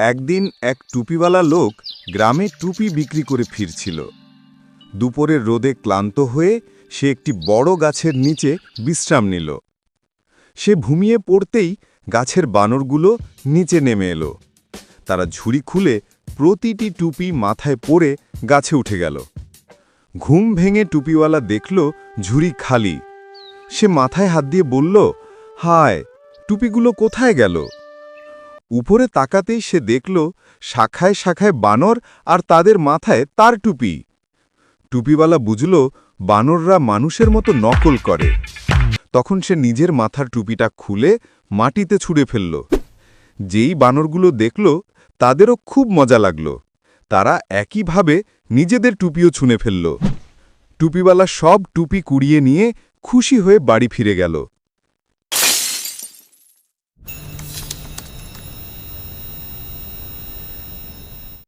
একদিন এক টুপিওয়ালা লোক গ্রামে টুপি বিক্রি করে ফিরছিল। দুপুরের রোদে ক্লান্ত হয়ে সে একটি বড় গাছের নিচে বিশ্রাম নিল। সে ঘুমিয়ে পড়তেই গাছের বানরগুলো নিচে নেমে এলো। তারা ঝুড়ি খুলে প্রতিটি টুপি মাথায় পরে গাছে উঠে গেল। ঘুম ভেঙে টুপিওয়ালা দেখল ঝুড়ি খালি। সে মাথায় হাত দিয়ে বলল, হায়, টুপিগুলো কোথায় গেল? উপরে তাকাতেই সে দেখল শাখায় শাখায় বানর আর তাদের মাথায় তার টুপি। টুপিওয়ালা বুঝল বানররা মানুষের মতো নকল করে। তখন সে নিজের মাথার টুপিটা খুলে মাটিতে ছুঁড়ে ফেলল। যেই বানরগুলো দেখল তাদেরও খুব মজা লাগল। তারা একইভাবে নিজেদের টুপিও ছুঁড়ে ফেলল। টুপিওয়ালা সব টুপি কুড়িয়ে নিয়ে খুশি হয়ে বাড়ি ফিরে গেল।